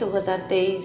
2023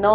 9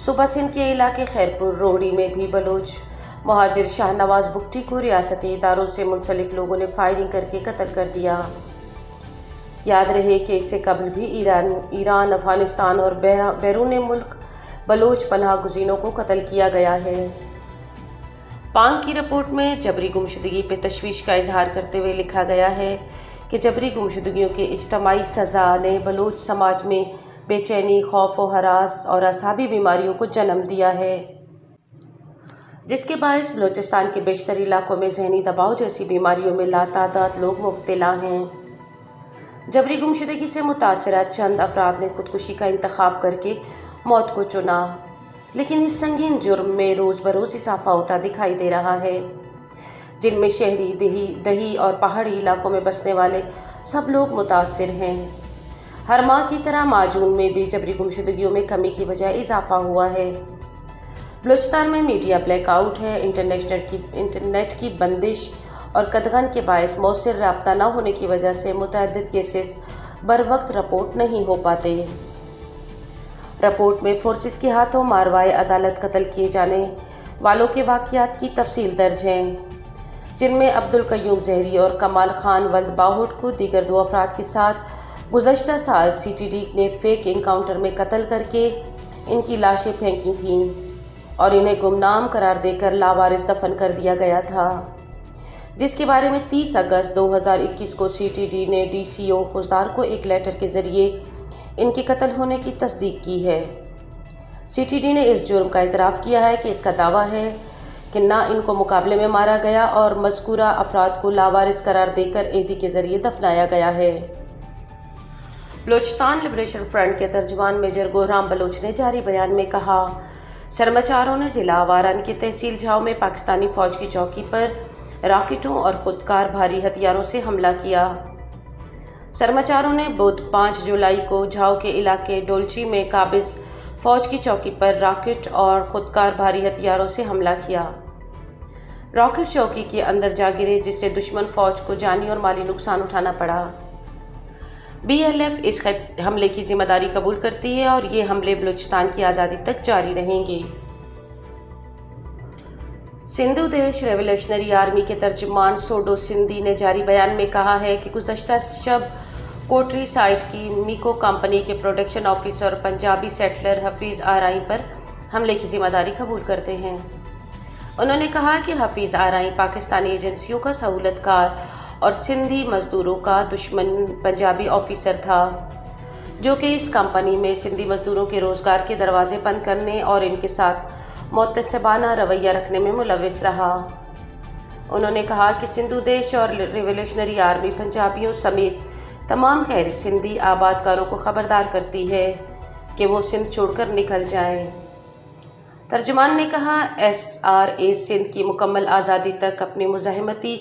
صوبہ سندھ کے علاقے خیرپور روڑی میں بھی بلوچ مہاجر شاہ نواز بگٹی کو ریاستی اداروں سے منسلک لوگوں نے فائرنگ کر کے قتل کر دیا۔ یاد رہے کہ اس سے قبل بھی ایران، افغانستان اور بیرون ملک بلوچ پناہ گزینوں کو قتل کیا گیا ہے۔ پانگ کی رپورٹ میں جبری گمشدگی پہ تشویش کا اظہار کرتے ہوئے لکھا گیا ہے کہ جبری گمشدگیوں کے اجتماعی سزا نے بلوچ سماج میں بے چینی، خوف و ہراس اور اعصابی بیماریوں کو جنم دیا ہے، جس کے باعث بلوچستان کے بیشتر علاقوں میں ذہنی دباؤ جیسی بیماریوں میں لاتعداد لوگ مبتلا ہیں۔ جبری گمشدگی سے متاثرہ چند افراد نے خودکشی کا انتخاب کر کے موت کو چنا، لیکن اس سنگین جرم میں روز بروز اضافہ ہوتا دکھائی دے رہا ہے، جن میں شہری، دیہی اور پہاڑی علاقوں میں بسنے والے سب لوگ متاثر ہیں۔ ہر ماہ کی طرح معجون میں بھی جبری گمشدگیوں میں کمی کی بجائے اضافہ ہوا ہے۔ بلوچستان میں میڈیا بلیک آؤٹ ہے، انٹرنیٹ کی بندش اور قدغن کے باعث مؤثر رابطہ نہ ہونے کی وجہ سے متعدد کیسز بروقت رپورٹ نہیں ہو پاتے۔ رپورٹ میں فورسز کے ہاتھوں ماروائے عدالت قتل کیے جانے والوں کے واقعات کی تفصیل درج ہیں، جن میں عبدالقیوم زہری اور کمال خان ولد باہوٹ کو دیگر 2 افراد کے ساتھ گزشتہ سال CTD نے فیک انکاؤنٹر میں قتل کر کے ان کی لاشیں پھینکی تھیں اور انہیں گمنام قرار دے کر لاوارث دفن کر دیا گیا تھا، جس کے بارے میں 30 اگست 2021 کو CTD نے DCO خوزدار کو ایک لیٹر کے ذریعے ان کے قتل ہونے کی تصدیق کی ہے۔ CTD نے اس جرم کا اعتراف کیا ہے کہ اس کا دعویٰ ہے کہ نہ ان کو مقابلے میں مارا گیا اور مذکورہ افراد کو لاوارث قرار دے کر عیدی کے ذریعے دفنایا گیا ہے۔ بلوچستان لبریشن فرنٹ کے ترجمان میجر گورام بلوچ نے جاری بیان میں کہا، سرماچاروں نے ضلع آواران کی تحصیل جھاؤ میں پاکستانی فوج کی چوکی پر راکٹوں اور خودکار بھاری ہتھیاروں سے حملہ کیا۔ سرماچاروں نے بدھ 5 جولائی کو جھاؤ کے علاقے ڈولچی میں قابض فوج کی چوکی پر راکٹ اور خودکار بھاری ہتھیاروں سے حملہ کیا۔ راکٹ چوکی کے اندر جا گرے، جس سے دشمن فوج کو جانی اور مالی نقصان اٹھانا پڑا۔ BLF اس حملے کی ذمہ داری قبول کرتی ہے اور یہ حملے بلوچستان کی آزادی تک جاری رہیں گے۔ سندھو دیش ریولیوشنری آرمی کے ترجمان سوڈو سندھی نے جاری بیان میں کہا ہے کہ گزشتہ شب کوٹری سائٹ کی میکو کمپنی کے پروڈکشن آفیسر اور پنجابی سیٹلر حفیظ آرائی پر حملے کی ذمہ داری قبول کرتے ہیں۔ انہوں نے کہا کہ حفیظ آرائی پاکستانی ایجنسیوں کا سہولت کار اور سندھی مزدوروں کا دشمن پنجابی آفیسر تھا، جو کہ اس کمپنی میں سندھی مزدوروں کے روزگار کے دروازے بند کرنے اور ان کے ساتھ معتصبانہ رویہ رکھنے میں ملوث رہا۔ انہوں نے کہا کہ سندھو دیش اور ریولیوشنری آرمی پنجابیوں سمیت تمام غیر سندھی آباد کاروں کو خبردار کرتی ہے کہ وہ سندھ چھوڑ کر نکل جائیں۔ ترجمان نے کہا، SRA سندھ کی مکمل آزادی تک اپنی مزاحمتی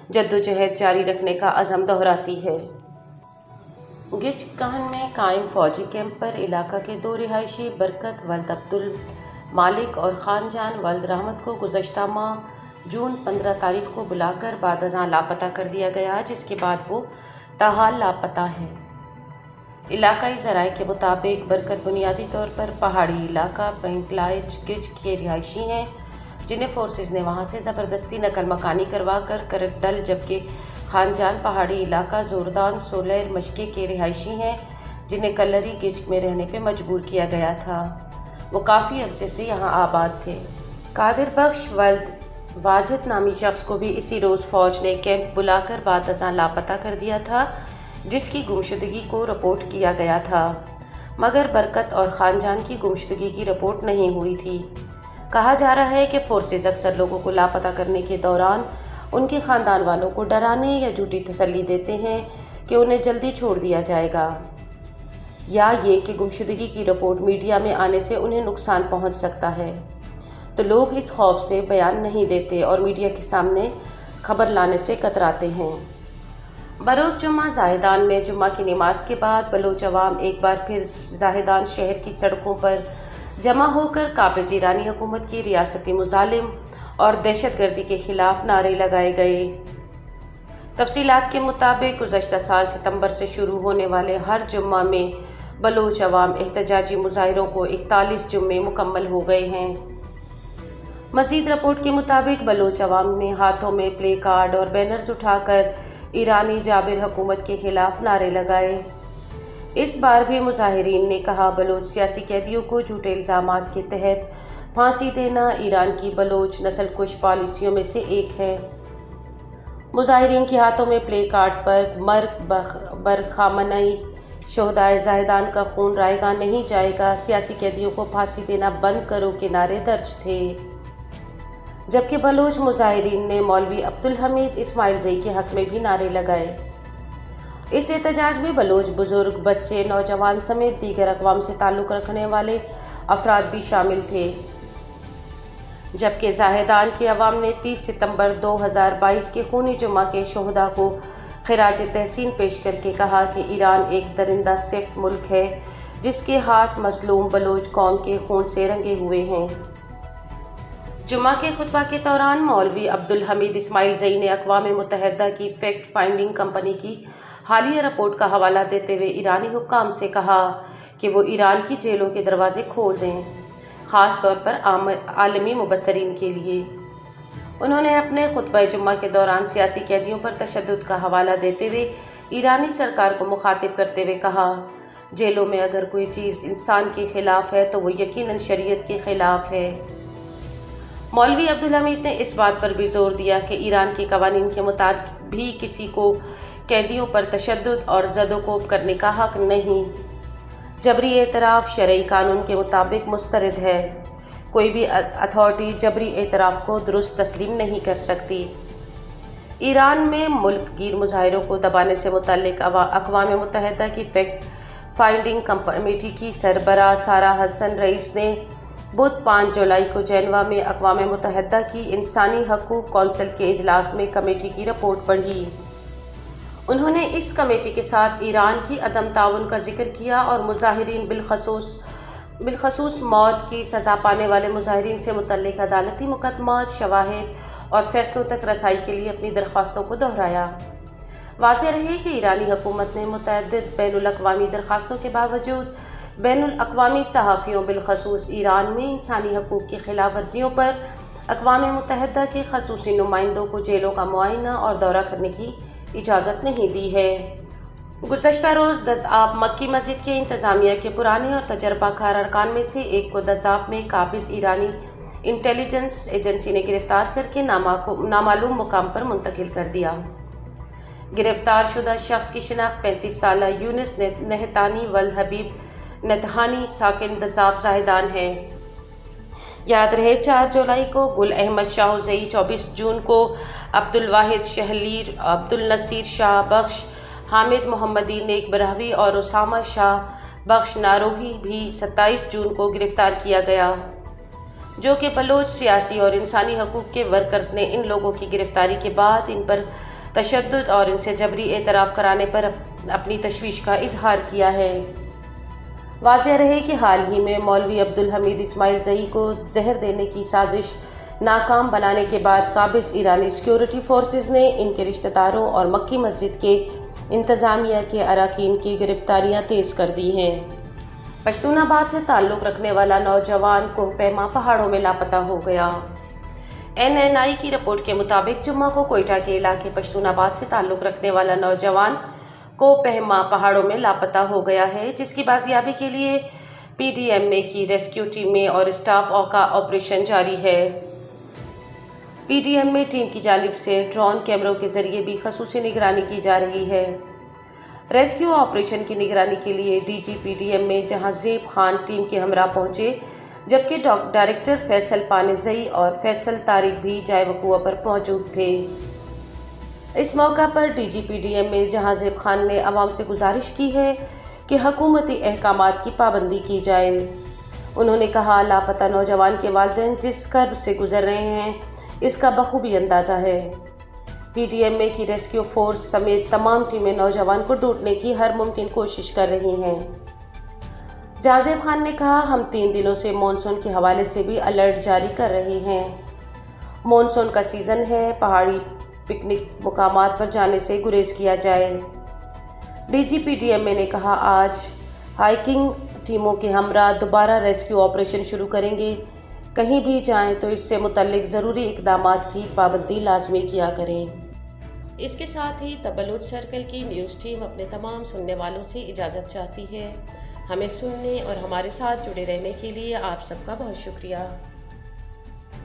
جدوجہد جاری رکھنے کا عزم دہراتی ہے۔ گچ کہن میں قائم فوجی کیمپ پر علاقہ کے 2 رہائشی برکت ولد عبدالمالک اور خان جان ولد رحمت کو گزشتہ ماہ جون 15 تاریخ کو بلا کر بعد ازاں لاپتہ کر دیا گیا، جس کے بعد وہ تاحال لاپتہ ہیں۔ علاقائی ذرائع کے مطابق برکت بنیادی طور پر پہاڑی علاقہ پنکلائچ گچ کے رہائشی ہیں، جنہیں فورسز نے وہاں سے زبردستی نقل مکانی کروا کر کرک ڈل، جبکہ خان جان پہاڑی علاقہ زوردان سولیر مشکے کے رہائشی ہیں، جنہیں کلری گچ میں رہنے پہ مجبور کیا گیا تھا۔ وہ کافی عرصے سے یہاں آباد تھے۔ قادر بخش ولد واجد نامی شخص کو بھی اسی روز فوج نے کیمپ بلا کر بعد ازاں لاپتہ کر دیا تھا، جس کی گمشدگی کو رپورٹ کیا گیا تھا، مگر برکت اور خان جان کی گمشدگی کی رپورٹ نہیں ہوئی تھی۔ کہا جا رہا ہے کہ فورسز اکثر لوگوں کو لاپتہ کرنے کے دوران ان کے خاندان والوں کو ڈرانے یا جھوٹی تسلی دیتے ہیں کہ انہیں جلدی چھوڑ دیا جائے گا، یا یہ کہ گمشدگی کی رپورٹ میڈیا میں آنے سے انہیں نقصان پہنچ سکتا ہے، تو لوگ اس خوف سے بیان نہیں دیتے اور میڈیا کے سامنے خبر لانے سے کتراتے ہیں۔ بروز جمعہ زاہدان میں جمعہ کی نماز کے بعد بلوچ عوام ایک بار پھر زاہدان شہر کی سڑکوں پر جمع ہو کر قابض ایرانی حکومت کی ریاستی مظالم اور دہشت گردی کے خلاف نعرے لگائے گئے۔ تفصیلات کے مطابق گزشتہ سال ستمبر سے شروع ہونے والے ہر جمعہ میں بلوچ عوام احتجاجی مظاہروں کو 41 جمعے مکمل ہو گئے ہیں۔ مزید رپورٹ کے مطابق بلوچ عوام نے ہاتھوں میں پلے کارڈ اور بینرز اٹھا کر ایرانی جابر حکومت کے خلاف نعرے لگائے۔ اس بار بھی مظاہرین نے کہا بلوچ سیاسی قیدیوں کو جھوٹے الزامات کے تحت پھانسی دینا ایران کی بلوچ نسل کش پالیسیوں میں سے ایک ہے۔ مظاہرین کے ہاتھوں میں پلے کارڈ پر مرگ بر خامنہئی، شہدائے زاہدان کا خون رائیگاں نہیں جائے گا، سیاسی قیدیوں کو پھانسی دینا بند کرو کے نعرے درج تھے، جبکہ بلوچ مظاہرین نے مولوی عبدالحمید اسماعیل زئی کے حق میں بھی نعرے لگائے۔ اس احتجاج میں بلوچ بزرگ، بچے، نوجوان سمیت دیگر اقوام سے تعلق رکھنے والے افراد بھی شامل تھے، جبکہ زاہدان کے عوام نے 30 ستمبر 2022 کے خونی جمعہ کے شہداء کو خراج تحسین پیش کر کے کہا کہ ایران ایک درندہ صفت ملک ہے جس کے ہاتھ مظلوم بلوچ قوم کے خون سے رنگے ہوئے ہیں۔ جمعہ کے خطبہ کے دوران مولوی عبدالحمید اسماعیل زئی نے اقوام متحدہ کی فیکٹ فائنڈنگ کمپنی کی حالیہ رپورٹ کا حوالہ دیتے ہوئے ایرانی حکام سے کہا کہ وہ ایران کی جیلوں کے دروازے کھول دیں، خاص طور پر عالمی مبصرین کے لیے۔ انہوں نے اپنے خطبہ جمعہ کے دوران سیاسی قیدیوں پر تشدد کا حوالہ دیتے ہوئے ایرانی سرکار کو مخاطب کرتے ہوئے کہا، جیلوں میں اگر کوئی چیز انسان کے خلاف ہے تو وہ یقیناً شریعت کے خلاف ہے۔ مولوی عبدالحمید نے اس بات پر بھی زور دیا کہ ایران کے قوانین کے مطابق بھی کسی کو قیدیوں پر تشدد اور زد و کوب کرنے کا حق نہیں۔ جبری اعتراف شرعی قانون کے مطابق مسترد ہے، کوئی بھی اتھارٹی جبری اعتراف کو درست تسلیم نہیں کر سکتی۔ ایران میں ملک گیر مظاہروں کو دبانے سے متعلق اقوام متحدہ کی فیکٹ فائنڈنگ کمیٹی کی سربراہ سارہ حسن رئیس نے بدھ 5 جولائی کو جنیوا میں اقوام متحدہ کی انسانی حقوق کونسل کے اجلاس میں کمیٹی کی رپورٹ پڑھی۔ انہوں نے اس کمیٹی کے ساتھ ایران کی عدم تعاون کا ذکر کیا اور مظاہرین بالخصوص موت کی سزا پانے والے مظاہرین سے متعلق عدالتی مقدمات، شواہد اور فیصلوں تک رسائی کے لیے اپنی درخواستوں کو دہرایا۔ واضح رہے کہ ایرانی حکومت نے متعدد بین الاقوامی درخواستوں کے باوجود بین الاقوامی صحافیوں بالخصوص ایران میں انسانی حقوق کی خلاف ورزیوں پر اقوام متحدہ کے خصوصی نمائندوں کو جیلوں کا معائنہ اور دورہ کرنے کی اجازت نہیں دی ہے۔ گزشتہ روز دزاب مکی مسجد کے انتظامیہ کے پرانے اور تجربہ کار ارکان میں سے ایک کو دزاب میں قابض ایرانی انٹیلی جنس ایجنسی نے گرفتار کر کے نامعلوم مقام پر منتقل کر دیا۔ گرفتار شدہ شخص کی شناخت 35 سالہ یونس نہتانی ولد حبیب نتہانی ساکن دزاب زاہدان ہے۔ یاد رہے 4 جولائی کو گل احمد شاہ زئی، 24 جون کو عبدالواحد شہلیر، عبدالنصیر شاہ بخش، حامد محمدی نیک براہوی اور اسامہ شاہ بخش ناروہی بھی 27 جون کو گرفتار کیا گیا، جو کہ بلوچ سیاسی اور انسانی حقوق کے ورکرز نے ان لوگوں کی گرفتاری کے بعد ان پر تشدد اور ان سے جبری اعتراف کرانے پر اپنی تشویش کا اظہار کیا ہے۔ واضح رہے کہ حال ہی میں مولوی عبدالحمید اسماعیل زئی کو زہر دینے کی سازش ناکام بنانے کے بعد قابض ایرانی سیکیورٹی فورسز نے ان کے رشتہ داروں اور مکی مسجد کے انتظامیہ کے اراکین کی گرفتاریاں تیز کر دی ہیں۔ پشتون آباد سے تعلق رکھنے والا نوجوان کوہ پیما پہاڑوں میں لاپتہ ہو گیا۔ NNI کی رپورٹ کے مطابق جمعہ کو کوئٹہ کے علاقے پشتون آباد سے تعلق رکھنے والا نوجوان کوہ پیما پہاڑوں میں لاپتہ ہو گیا ہے، جس کی بازیابی کے لیے PDMA کی ریسکیو ٹیمیں اور اسٹاف کا آپریشن جاری ہے۔ PDMA ٹیم کی جانب سے ڈرون کیمروں کے ذریعے بھی خصوصی نگرانی کی جا رہی ہے۔ ریسکیو آپریشن کی نگرانی کے لیے DG PDMA جہاں زیب خان ٹیم کے ہمراہ پہنچے، جبکہ ڈائریکٹر فیصل پانیزئی اور فیصل طارق بھی جائے وقوع پر موجود تھے۔ اس موقع پر DG PDMA جہاں زیب خان نے عوام سے گزارش کی ہے کہ حکومتی احکامات کی پابندی کی جائے۔ انہوں نے کہا، لاپتہ نوجوان کے والدین جس کرب سے گزر رہے ہیں اس کا بخوبی اندازہ ہے۔ PDMA کی ریسکیو فورس سمیت تمام ٹیمیں نوجوان کو ڈھونڈنے کی ہر ممکن کوشش کر رہی ہیں۔ جہاں زیب خان نے کہا، ہم 3 دنوں سے مونسون کے حوالے سے بھی الرٹ جاری کر رہے ہیں۔ مونسون کا سیزن ہے، پہاڑی پکنک مقامات پر جانے سے گریز کیا جائے۔ DG PDMA نے کہا، آج ہائکنگ ٹیموں کے ہمراہ دوبارہ ریسکیو آپریشن شروع کریں گے۔ کہیں بھی جائیں تو اس سے متعلق ضروری اقدامات کی پابندی لازمی کیا کریں۔ اس کے ساتھ ہی دا بلوچ سرکل کی نیوز ٹیم اپنے تمام سننے والوں سے اجازت چاہتی ہے۔ ہمیں سننے اور ہمارے ساتھ جڑے رہنے کے لیے آپ سب کا بہت شکریہ۔